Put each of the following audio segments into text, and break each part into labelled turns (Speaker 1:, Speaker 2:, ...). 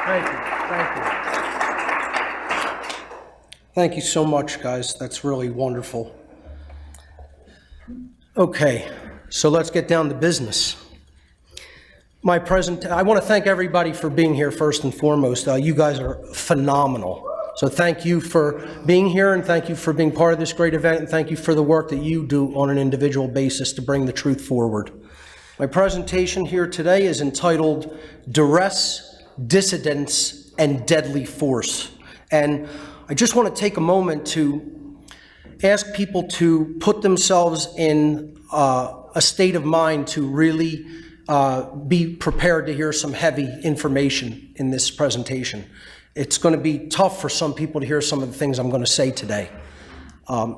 Speaker 1: Thank you. Thank you. Thank you so much, guys. That's really wonderful. Okay, so let's get down to business. I want to thank everybody for being here first and foremost. You guys are phenomenal. So thank you for being here, and thank you for being part of this great event, and thank you for the work that you do on an individual basis to bring the truth forward. My presentation here today is entitled Duress, Dissidence, and Deadly Force. And I just want to take a moment to ask people to put themselves in a state of mind to really be prepared to hear some heavy information in this presentation. It's going to be tough for some people to hear some of the things I'm going to say today.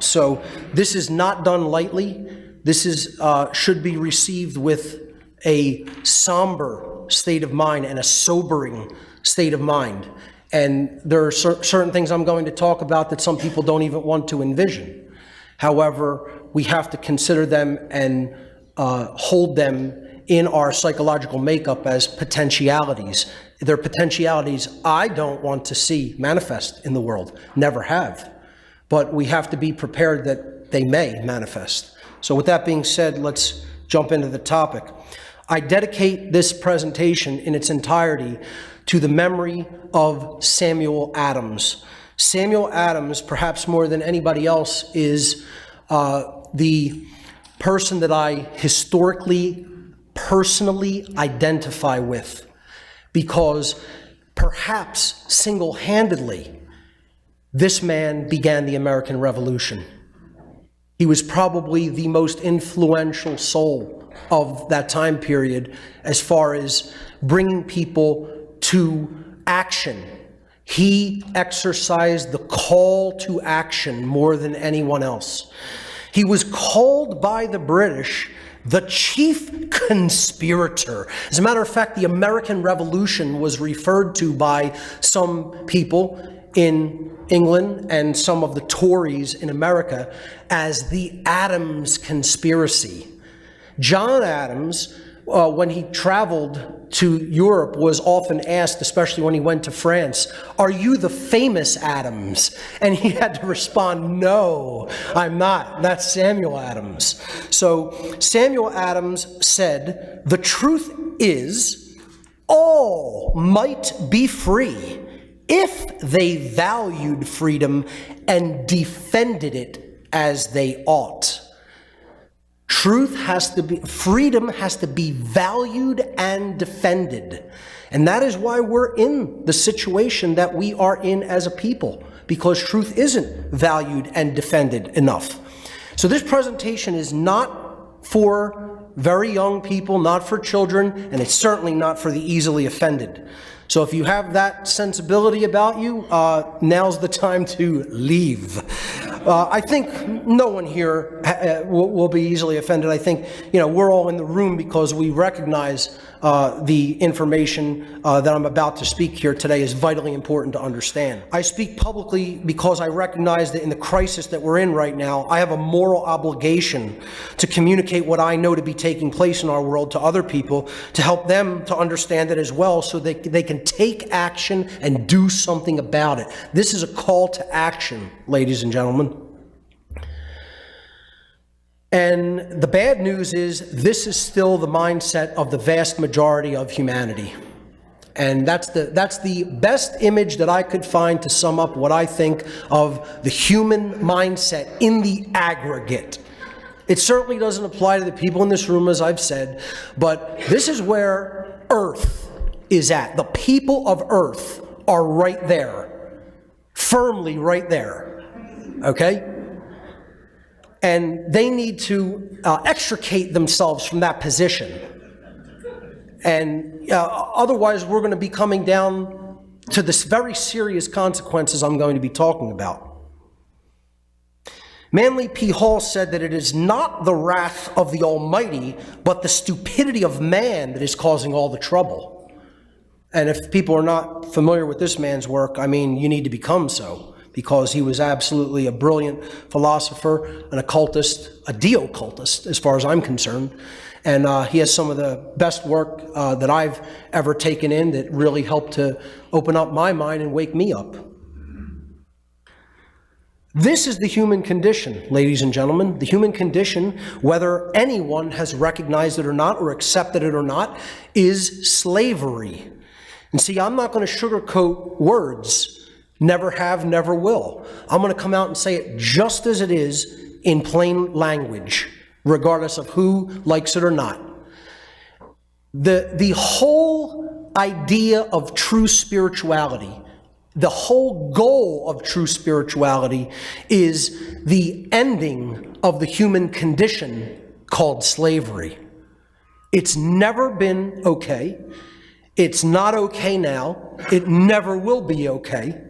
Speaker 1: So this is not done lightly. This is should be received with a somber state of mind and a sobering state of mind. And there are certain things I'm going to talk about that some people don't even want to envision. However, we have to consider them and hold them in our psychological makeup as potentialities. They're potentialities I don't want to see manifest in the world, never have. But we have to be prepared that they may manifest. So with that being said, let's jump into the topic. I dedicate this presentation in its entirety to the memory of Samuel Adams. Samuel Adams, perhaps more than anybody else, is the person that I historically, personally identify with, because perhaps single-handedly, this man began the American Revolution. He was probably the most influential soul of that time period as far as bringing people to action. He exercised the call to action more than anyone else. He was called by the British the chief conspirator. As a matter of fact, the American Revolution was referred to by some people in England and some of the Tories in America as the Adams conspiracy. John Adams, when he traveled to Europe, was often asked, especially when he went to France, "Are you the famous Adams?" And he had to respond, "No, I'm not. That's Samuel Adams." So Samuel Adams said, "The truth is, all might be free if they valued freedom and defended it as they ought." Freedom has to be valued and defended. And that is why we're in the situation that we are in as a people, because truth isn't valued and defended enough. So this presentation is not for very young people, not for children, and it's certainly not for the easily offended. So if you have that sensibility about you, now's the time to leave. I think no one here will be easily offended. I think, we're all in the room because we recognize the information that I'm about to speak here today is vitally important to understand. I speak publicly because I recognize that in the crisis that we're in right now, I have a moral obligation to communicate what I know to be taking place in our world to other people, to help them to understand it as well, so they can take action and do something about it. This is a call to action, ladies and gentlemen. And the bad news is this is still the mindset of the vast majority of humanity. And that's the best image that I could find to sum up what I think of the human mindset in the aggregate. It certainly doesn't apply to the people in this room, as I've said, but this is where Earth is at. The people of Earth are right there, firmly right there, okay? And they need to extricate themselves from that position. And otherwise, we're going to be coming down to this very serious consequences I'm going to be talking about. Manly P. Hall said that it is not the wrath of the Almighty, but the stupidity of man that is causing all the trouble. And if people are not familiar with this man's work, I mean, you need to become so, because he was absolutely a brilliant philosopher, an occultist, a de-occultist, as far as I'm concerned. And he has some of the best work that I've ever taken in that really helped to open up my mind and wake me up. This is the human condition, ladies and gentlemen. The human condition, whether anyone has recognized it or not, or accepted it or not, is slavery. And see, I'm not going to sugarcoat words. Never have, never will. I'm going to come out and say it just as it is in plain language, regardless of who likes it or not. The whole idea of true spirituality, the whole goal of true spirituality is the ending of the human condition called slavery. It's never been okay. It's not okay now. It never will be okay.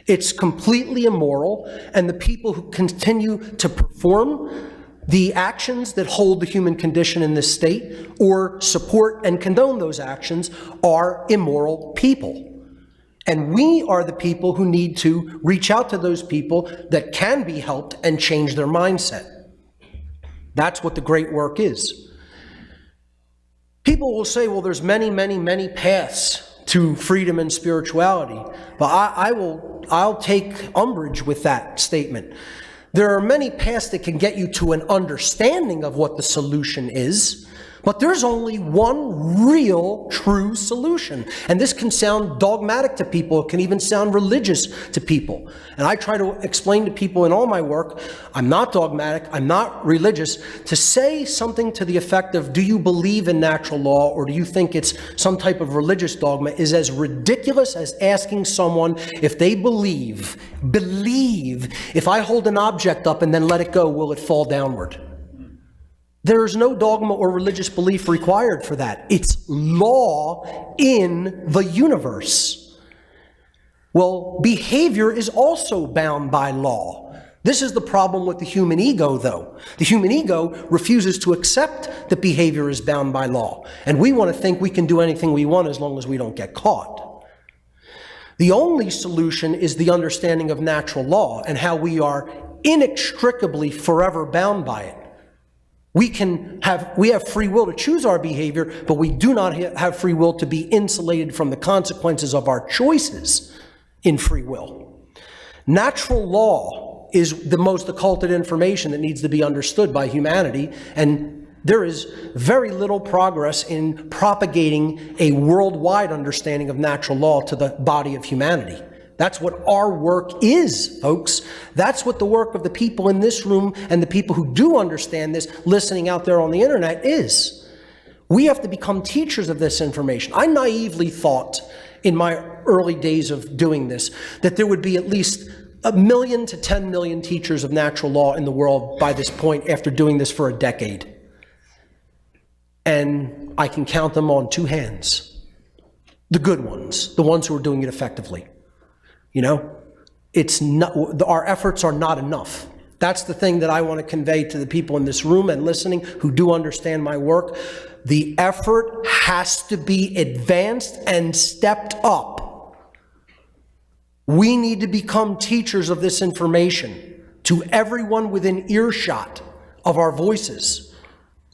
Speaker 1: It's completely immoral, and the people who continue to perform the actions that hold the human condition in this state or support and condone those actions are immoral people. And we are the people who need to reach out to those people that can be helped and change their mindset. That's what the great work is. People will say, well, there's many, many, many paths to freedom and spirituality. But I'll take umbrage with that statement. There are many paths that can get you to an understanding of what the solution is, but there's only one real, true solution. And this can sound dogmatic to people. It can even sound religious to people. And I try to explain to people in all my work, I'm not dogmatic, I'm not religious. To say something to the effect of, do you believe in natural law, or do you think it's some type of religious dogma, is as ridiculous as asking someone if they believe, if I hold an object up and then let it go, will it fall downward? There is no dogma or religious belief required for that. It's law in the universe. Well, behavior is also bound by law. This is the problem with the human ego, though. The human ego refuses to accept that behavior is bound by law. And we want to think we can do anything we want as long as we don't get caught. The only solution is the understanding of natural law and how we are inextricably forever bound by it. We have free will to choose our behavior, but we do not have free will to be insulated from the consequences of our choices in free will. Natural law is the most occulted information that needs to be understood by humanity, and there is very little progress in propagating a worldwide understanding of natural law to the body of humanity. That's what our work is, folks. That's what the work of the people in this room and the people who do understand this, listening out there on the internet, is. We have to become teachers of this information. I naively thought in my early days of doing this that there would be at least 1 million to 10 million teachers of natural law in the world by this point after doing this for a decade. And I can count them on 2 hands. The good ones, the ones who are doing it effectively. You know, it's not, our efforts are not enough. That's the thing that I want to convey to the people in this room and listening who do understand my work. The effort has to be advanced and stepped up. We need to become teachers of this information to everyone within earshot of our voices,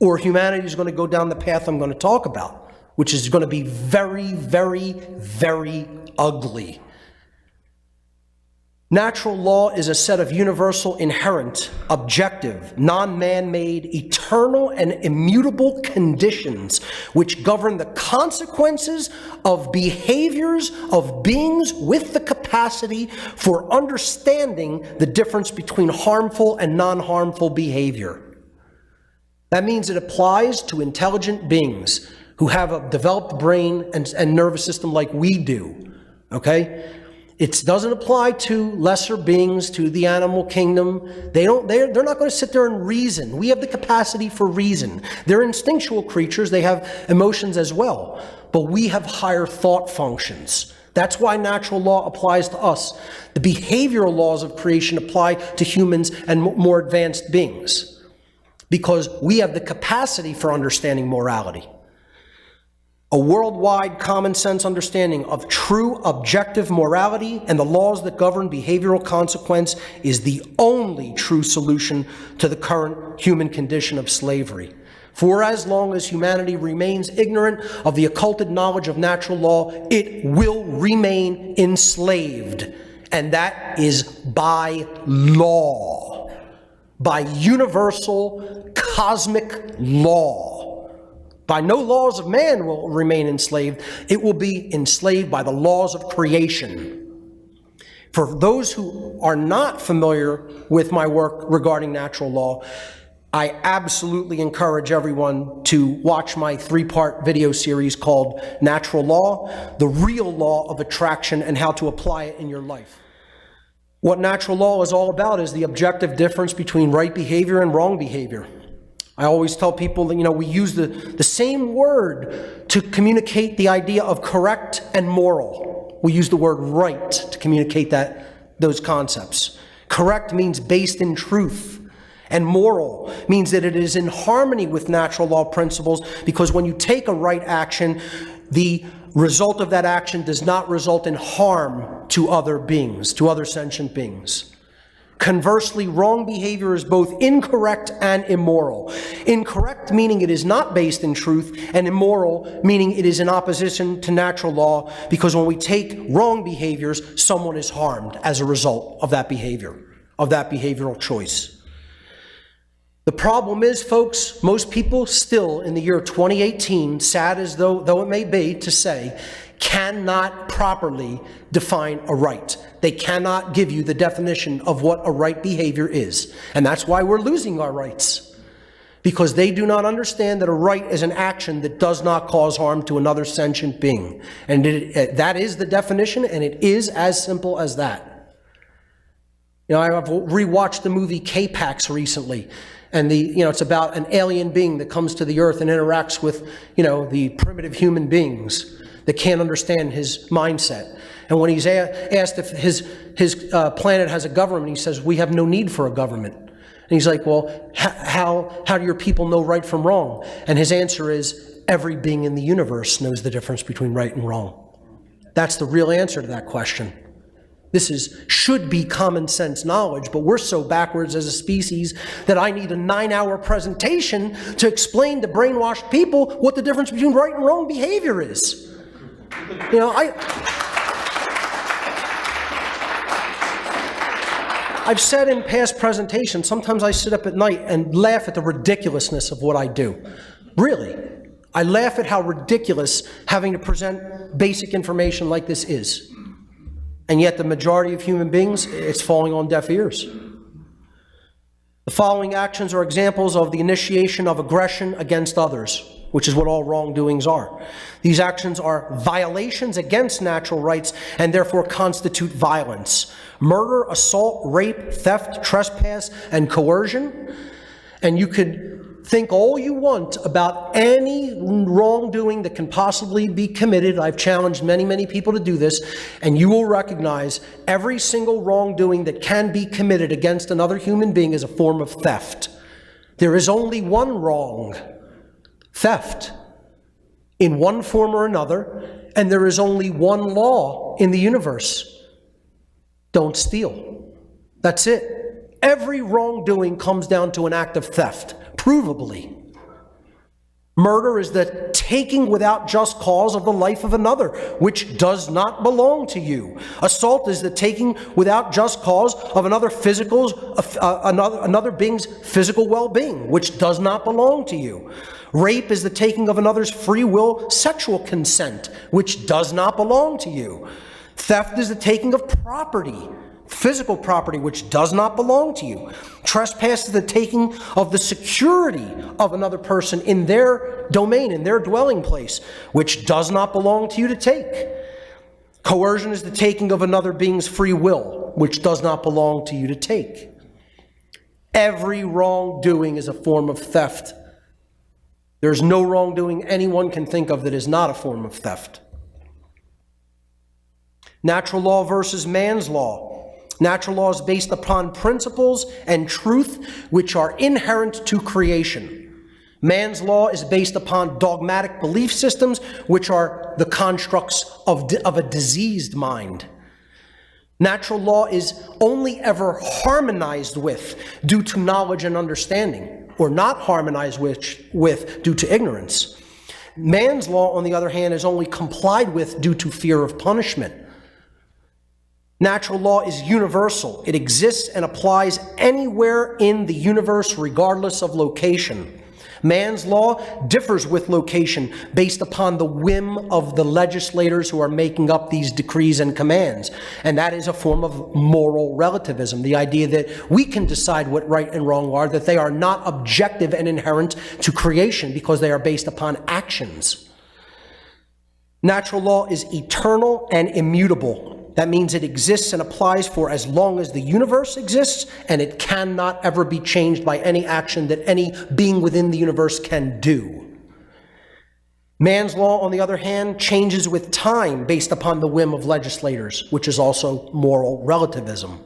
Speaker 1: or humanity is going to go down the path I'm going to talk about, which is going to be very, very, very ugly. Natural law is a set of universal, inherent, objective, non-man-made, eternal, and immutable conditions which govern the consequences of behaviors of beings with the capacity for understanding the difference between harmful and non-harmful behavior. That means it applies to intelligent beings who have a developed brain and nervous system like we do, okay? It doesn't apply to lesser beings, to the animal kingdom. They're not going to sit there and reason. We have the capacity for reason. They're instinctual creatures. They have emotions as well. But we have higher thought functions. That's why natural law applies to us. The behavioral laws of creation apply to humans and more advanced beings, because we have the capacity for understanding morality. A worldwide common sense understanding of true objective morality and the laws that govern behavioral consequence is the only true solution to the current human condition of slavery. For as long as humanity remains ignorant of the occulted knowledge of natural law, it will remain enslaved. And that is by law, by universal cosmic law. By no laws of man will it remain enslaved. It will be enslaved by the laws of creation. For those who are not familiar with my work regarding natural law, I absolutely encourage everyone to watch my 3-part video series called Natural Law, the Real Law of Attraction and How to Apply It in Your Life. What natural law is all about is the objective difference between right behavior and wrong behavior. I always tell people that, we use the same word to communicate the idea of correct and moral. We use the word right to communicate those concepts. Correct means based in truth. And moral means that it is in harmony with natural law principles, because when you take a right action, the result of that action does not result in harm to other beings, to other sentient beings. Conversely, wrong behavior is both incorrect and immoral. Incorrect meaning it is not based in truth, and immoral meaning it is in opposition to natural law, because when we take wrong behaviors, someone is harmed as a result of that behavior, of that behavioral choice. The problem is, folks, most people still in the year 2018, sad as though it may be to say, cannot properly define a right. They cannot give you the definition of what a right behavior is. And that's why we're losing our rights. Because they do not understand that a right is an action that does not cause harm to another sentient being. And that is the definition, and it is as simple as that. I've rewatched the movie K-Pax recently. And it's about an alien being that comes to the earth and interacts with, the primitive human beings that can't understand his mindset. And when he's asked if his planet has a government, he says, we have no need for a government. And he's like, well, how do your people know right from wrong? And his answer is, every being in the universe knows the difference between right and wrong. That's the real answer to that question. This should be common sense knowledge, but we're so backwards as a species that I need a 9-hour presentation to explain to brainwashed people what the difference between right and wrong behavior is. I've said in past presentations, sometimes I sit up at night and laugh at the ridiculousness of what I do. Really. I laugh at how ridiculous having to present basic information like this is. And yet the majority of human beings, it's falling on deaf ears. The following actions are examples of the initiation of aggression against others, which is what all wrongdoings are. These actions are violations against natural rights and therefore constitute violence. Murder, assault, rape, theft, trespass, and coercion. And you could think all you want about any wrongdoing that can possibly be committed. I've challenged many, many people to do this, and you will recognize every single wrongdoing that can be committed against another human being is a form of theft. There is only one wrong, theft, in one form or another, and there is only one law in the universe. Don't steal. That's it. Every wrongdoing comes down to an act of theft. Provably. Murder is the taking without just cause of the life of another, which does not belong to you. Assault is the taking without just cause of another being's physical well-being, which does not belong to you. Rape is the taking of another's free will sexual consent, which does not belong to you. Theft is the taking of property, physical property, which does not belong to you. Trespass is the taking of the security of another person in their domain, in their dwelling place, which does not belong to you to take. Coercion is the taking of another being's free will, which does not belong to you to take. Every wrongdoing is a form of theft. There's no wrongdoing anyone can think of that is not a form of theft. Natural law versus man's law. Natural law is based upon principles and truth which are inherent to creation. Man's law is based upon dogmatic belief systems which are the constructs of a diseased mind. Natural law is only ever harmonized with due to knowledge and understanding. or not harmonized with due to ignorance. Man's law, on the other hand, is only complied with due to fear of punishment. Natural law is universal. It exists and applies anywhere in the universe, regardless of location. Man's law differs with location based upon the whim of the legislators who are making up these decrees and commands. And that is a form of moral relativism, the idea that we can decide what right and wrong are, that they are not objective and inherent to creation because they are based upon actions. Natural law is eternal and immutable. That means it exists and applies for as long as the universe exists, and it cannot ever be changed by any action that any being within the universe can do. Man's law, on the other hand, changes with time based upon the whim of legislators, which is also moral relativism.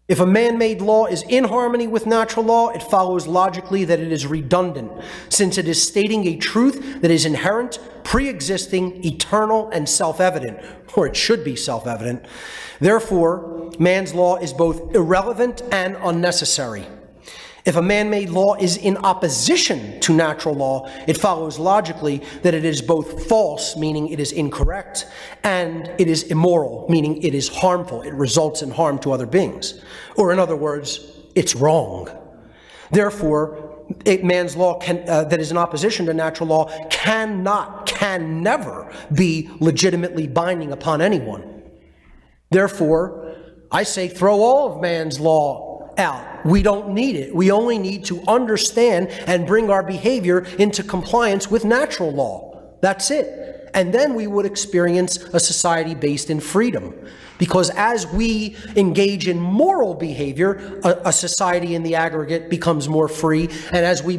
Speaker 1: If a man-made law is in harmony with natural law, it follows logically that it is redundant, since it is stating a truth that is inherent, pre-existing, eternal, and self-evident, or it should be self-evident. Therefore, man's law is both irrelevant and unnecessary. If a man-made law is in opposition to natural law, it follows logically that it is both false, meaning it is incorrect, and it is immoral, meaning it is harmful. It results in harm to other beings. Or in other words, it's wrong. Therefore, man's law that is in opposition to natural law can never be legitimately binding upon anyone. Therefore, I say throw all of man's law out. We don't need it. We only need to understand and bring our behavior into compliance with natural law. That's it. And then we would experience a society based in freedom. Because as we engage in moral behavior, a society in the aggregate becomes more free. And as we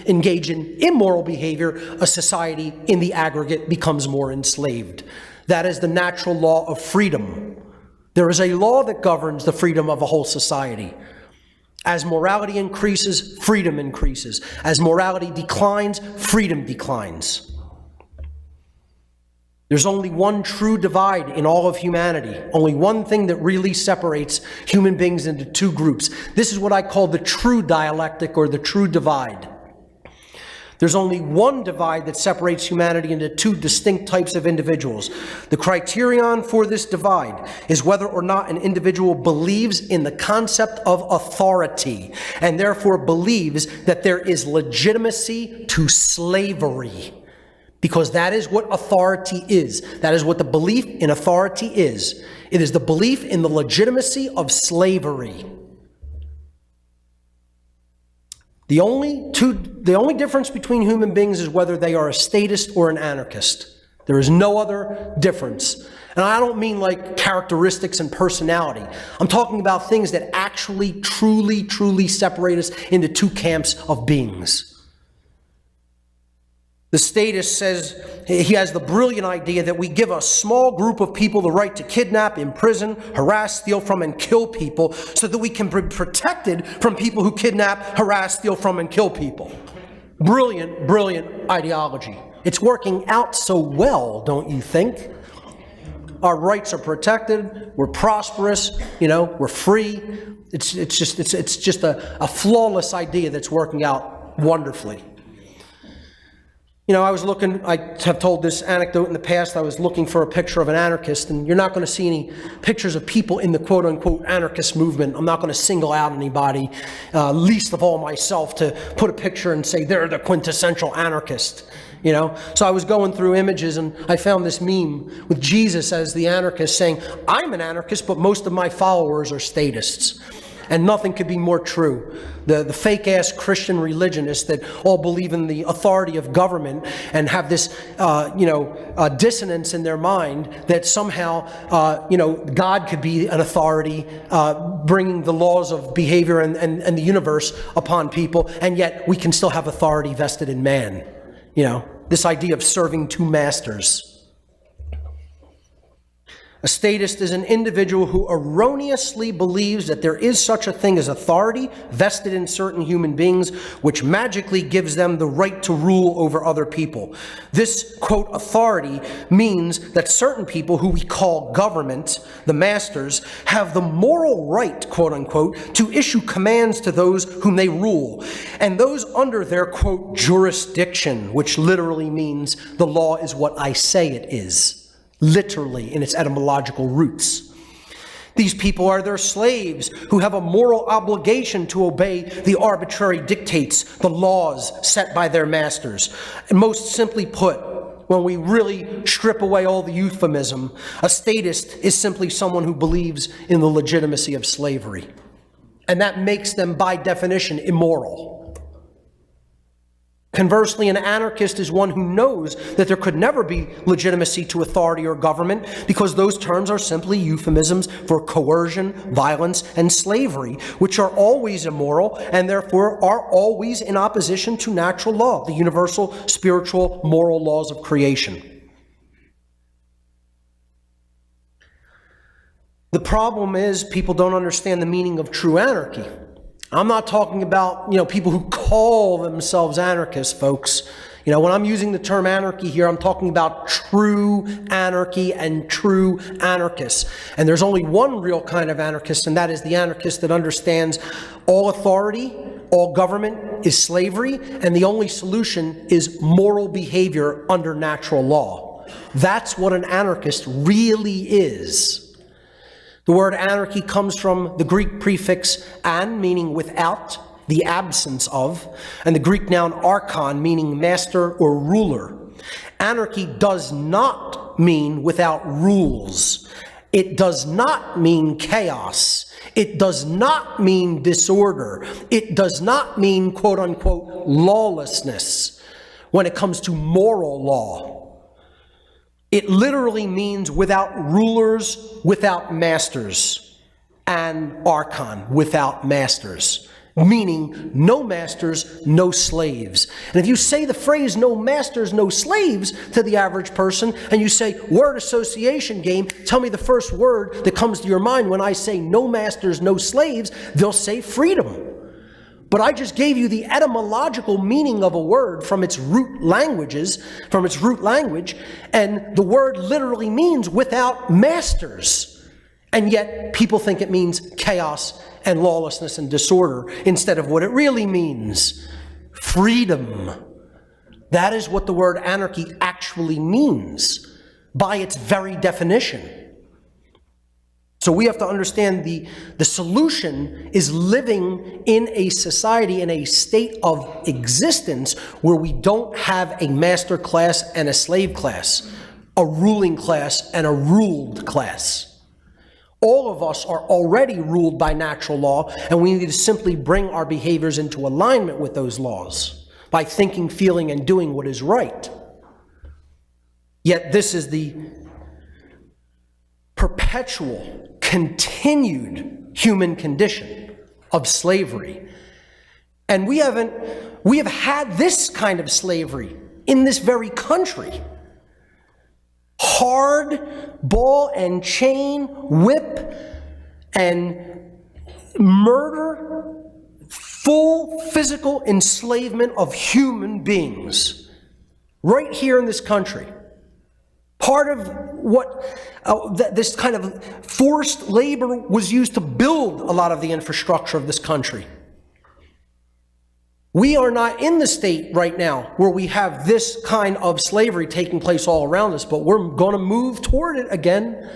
Speaker 1: engage in immoral behavior, a society in the aggregate becomes more enslaved. That is the natural law of freedom. There is a law that governs the freedom of a whole society. As morality increases, freedom increases. As morality declines, freedom declines. There's only one true divide in all of humanity, only one thing that really separates human beings into two groups. This is what I call the true dialectic or the true divide. There's only one divide that separates humanity into two distinct types of individuals. The criterion for this divide is whether or not an individual believes in the concept of authority and therefore believes that there is legitimacy to slavery. Because that is what authority is. That is what the belief in authority is. It is the belief in the legitimacy of slavery. The only difference between human beings is whether they are a statist or an anarchist. There is no other difference. And I don't mean like characteristics and personality. I'm talking about things that actually, truly separate us into two camps of beings. The statist says he has the brilliant idea that we give a small group of people the right to kidnap, imprison, harass, steal from, and kill people so that we can be protected from people who kidnap, harass, steal from, and kill people. Brilliant ideology. It's working out so well, don't you think? Our rights are protected, we're prosperous, we're free. It's just a flawless idea that's working out wonderfully. I have told this anecdote in the past. I was looking for a picture of an anarchist, and you're not going to see any pictures of people in the quote-unquote anarchist movement. I'm not going to single out anybody, least of all myself, to put a picture and say they're the quintessential anarchist. So I was going through images, and I found this meme with Jesus as the anarchist saying, I'm an anarchist, but most of my followers are statists. And nothing could be more true. The fake-ass Christian religionists that all believe in the authority of government and have this, dissonance in their mind that somehow, God could be an authority bringing the laws of behavior and the universe upon people, and yet we can still have authority vested in man. This idea of serving two masters. A statist is an individual who erroneously believes that there is such a thing as authority vested in certain human beings, which magically gives them the right to rule over other people. This, quote, authority means that certain people who we call government, the masters, have the moral right, quote unquote, to issue commands to those whom they rule, and those under their, quote, jurisdiction, which literally means the law is what I say it is. Literally in its etymological roots. These people are their slaves who have a moral obligation to obey the arbitrary dictates, the laws set by their masters. And most simply put, when we really strip away all the euphemism, a statist is simply someone who believes in the legitimacy of slavery. And that makes them, by definition, immoral. Conversely, an anarchist is one who knows that there could never be legitimacy to authority or government because those terms are simply euphemisms for coercion, violence, and slavery, which are always immoral and therefore are always in opposition to natural law, the universal spiritual moral laws of creation. The problem is people don't understand the meaning of true anarchy. I'm not talking about, people who call themselves anarchists, folks. When I'm using the term anarchy here, I'm talking about true anarchy and true anarchists. And there's only one real kind of anarchist, and that is the anarchist that understands all authority, all government is slavery, and the only solution is moral behavior under natural law. That's what an anarchist really is. The word anarchy comes from the Greek prefix an, meaning without, the absence of, and the Greek noun archon, meaning master or ruler. Anarchy does not mean without rules. It does not mean chaos. It does not mean disorder. It does not mean, quote unquote, lawlessness when it comes to moral law. It literally means without rulers, without masters, and archon, without masters, meaning no masters, no slaves. And if you say the phrase no masters, no slaves to the average person, and you say word association game, tell me the first word that comes to your mind when I say no masters, no slaves, they'll say freedom. But I just gave you the etymological meaning of a word from its root language, and the word literally means without masters. And yet people think it means chaos and lawlessness and disorder instead of what it really means, freedom. That is what the word anarchy actually means by its very definition. So we have to understand the solution is living in a society, in a state of existence where we don't have a master class and a slave class, a ruling class and a ruled class. All of us are already ruled by natural law, and we need to simply bring our behaviors into alignment with those laws by thinking, feeling, and doing what is right. Yet this is the perpetual, continued human condition of slavery. And we have had this kind of slavery in this very country. Hard ball and chain, whip and murder, full physical enslavement of human beings right here in this country. Part of what this kind of forced labor was used to build a lot of the infrastructure of this country. We are not in the state right now where we have this kind of slavery taking place all around us, but we're going to move toward it again.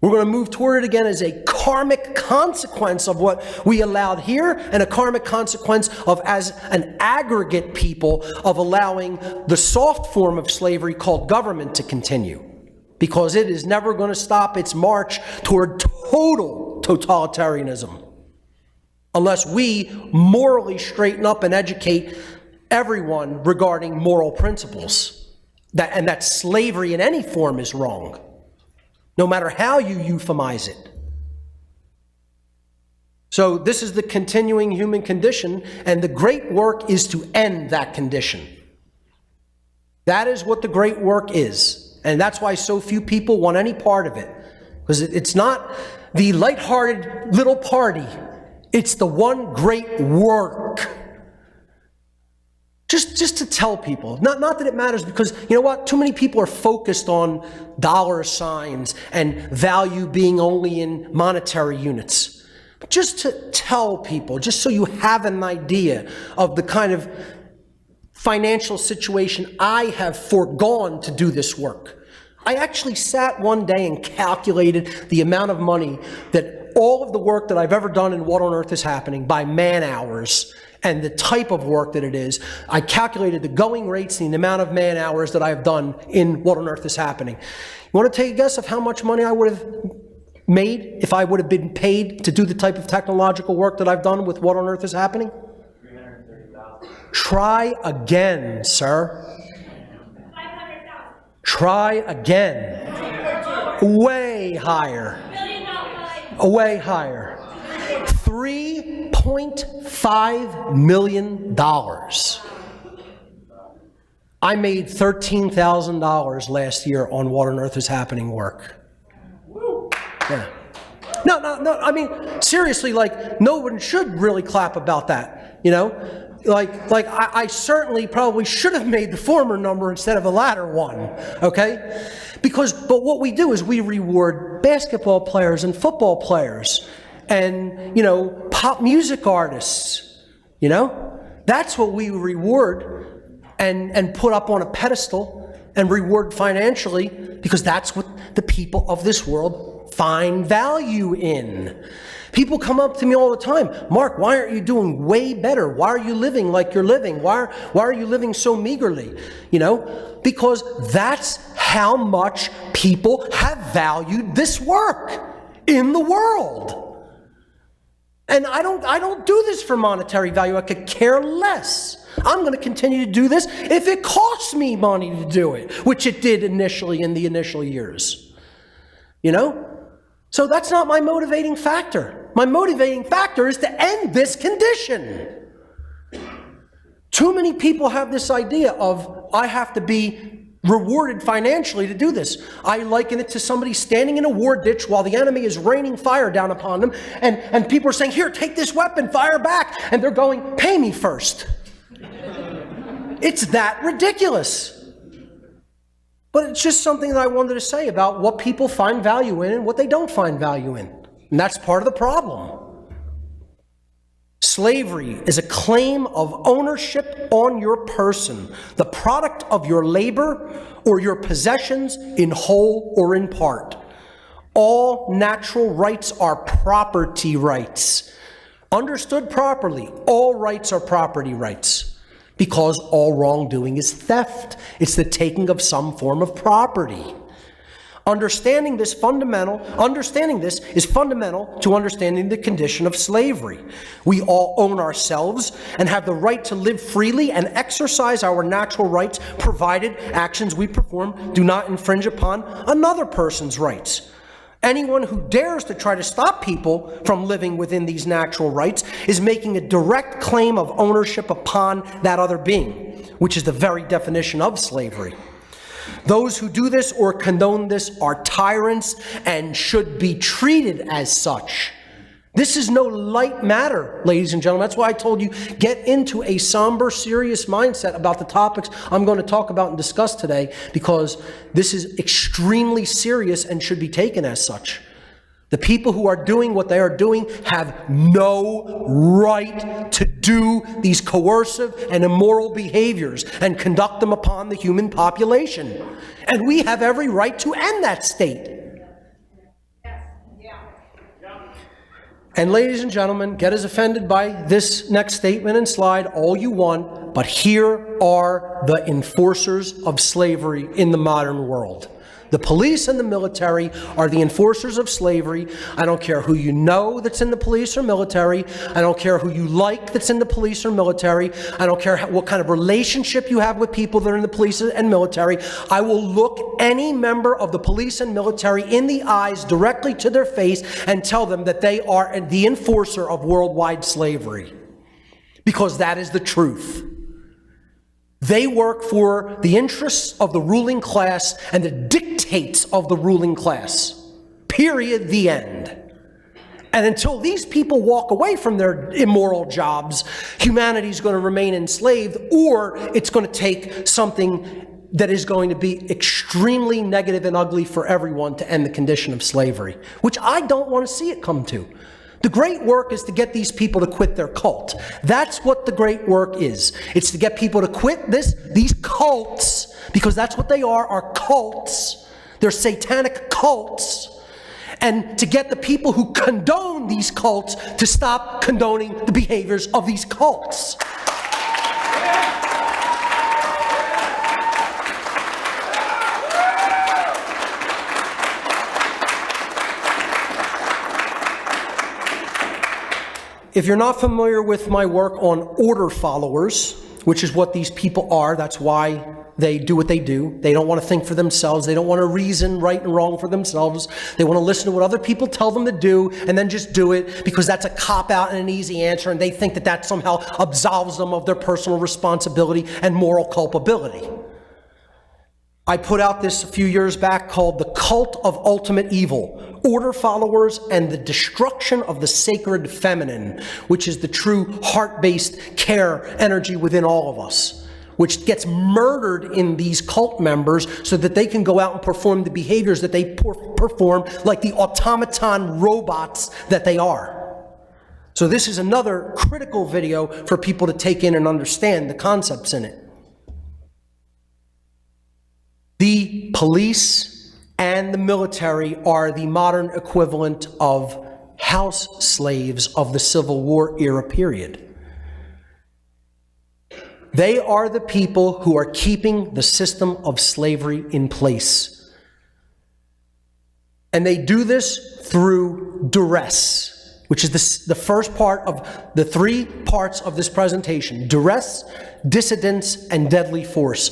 Speaker 1: We're going to move toward it again as a karmic consequence of what we allowed here, and a karmic consequence of, as an aggregate people, of allowing the soft form of slavery called government to continue. Because it is never going to stop its march toward total totalitarianism unless we morally straighten up and educate everyone regarding moral principles. And that slavery in any form is wrong, no matter how you euphemize it. So this is the continuing human condition, and the great work is to end that condition. That is what the great work is, and that's why so few people want any part of it. Because it's not the lighthearted little party. It's the one great work. Just to tell people, not that it matters, because you know what? Too many people are focused on dollar signs and value being only in monetary units. But just to tell people, just so you have an idea of the kind of financial situation I have foregone to do this work. I actually sat one day and calculated the amount of money that all of the work that I've ever done in What on Earth is Happening by man hours and the type of work that it is. I calculated the going rates and the amount of man hours that I've done in What on Earth is Happening. You want to take a guess of how much money I would have made if I would have been paid to do the type of technological work that I've done with What on Earth is Happening? $330,000. Try again, sir. Try again. Way higher. Way higher. $3.5 million. I made $13,000 last year on What on Earth is Happening work. Yeah. No, I mean, seriously, like, no one should really clap about that, you know? I certainly probably should have made the former number instead of the latter one, okay? But what we do is we reward basketball players and football players and, you know, pop music artists, you know? That's what we reward and put up on a pedestal and reward financially, because that's what the people of this world find value in. People come up to me all the time, Mark, why aren't you doing way better? Why are you living like you're living? Why are you living so meagerly? You know, because that's how much people have valued this work in the world. And I don't do this for monetary value. I could care less. I'm going to continue to do this if it costs me money to do it, which it did initially in the initial years. You know? So that's not my motivating factor. My motivating factor is to end this condition. Too many people have this idea of, I have to be rewarded financially to do this. I liken it to somebody standing in a war ditch while the enemy is raining fire down upon them, and people are saying, here, take this weapon, fire back, and they're going, pay me first. It's that ridiculous. But it's just something that I wanted to say about what people find value in and what they don't find value in. And that's part of the problem. Slavery is a claim of ownership on your person, the product of your labor or your possessions in whole or in part. All natural rights are property rights. Understood properly, all rights are property rights. Because all wrongdoing is theft. It's the taking of some form of property. Understanding this is fundamental to understanding the condition of slavery. We all own ourselves and have the right to live freely and exercise our natural rights, provided actions we perform do not infringe upon another person's rights. Anyone who dares to try to stop people from living within these natural rights is making a direct claim of ownership upon that other being, which is the very definition of slavery. Those who do this or condone this are tyrants and should be treated as such. This is no light matter, ladies and gentlemen. That's why I told you, get into a somber, serious mindset about the topics I'm going to talk about and discuss today, because this is extremely serious and should be taken as such. The people who are doing what they are doing have no right to do these coercive and immoral behaviors and conduct them upon the human population. And we have every right to end that state. And ladies and gentlemen, get as offended by this next statement and slide all you want, but here are the enforcers of slavery in the modern world. The police and the military are the enforcers of slavery. I don't care who you know that's in the police or military. I don't care who you like that's in the police or military. I don't care what kind of relationship you have with people that are in the police and military. I will look any member of the police and military in the eyes directly to their face and tell them that they are the enforcer of worldwide slavery. Because that is the truth. They work for the interests of the ruling class and the dictates of the ruling class. period, the end. And until these people walk away from their immoral jobs, humanity's going to remain enslaved, or it's going to take something that is going to be extremely negative and ugly for everyone to end the condition of slavery, which I don't want to see it come to. The great work is to get these people to quit their cult. That's what the great work is. It's to get people to quit these cults, because that's what they are cults. They're satanic cults. And to get the people who condone these cults to stop condoning the behaviors of these cults. If you're not familiar with my work on order followers, which is what these people are, that's why they do what they do. They don't want to think for themselves. They don't want to reason right and wrong for themselves. They want to listen to what other people tell them to do and then just do it because that's a cop-out and an easy answer, and they think that that somehow absolves them of their personal responsibility and moral culpability. I put out this a few years back called The Cult of Ultimate Evil, Order Followers and the Destruction of the Sacred Feminine, which is the true heart-based care energy within all of us, which gets murdered in these cult members so that they can go out and perform the behaviors that they perform like the automaton robots that they are. So this is another critical video for people to take in and understand the concepts in it. The police and the military are the modern equivalent of house slaves of the Civil War era period. They are the people who are keeping the system of slavery in place. And they do this through duress, which is the first part of the three parts of this presentation: duress, dissidence, and deadly force.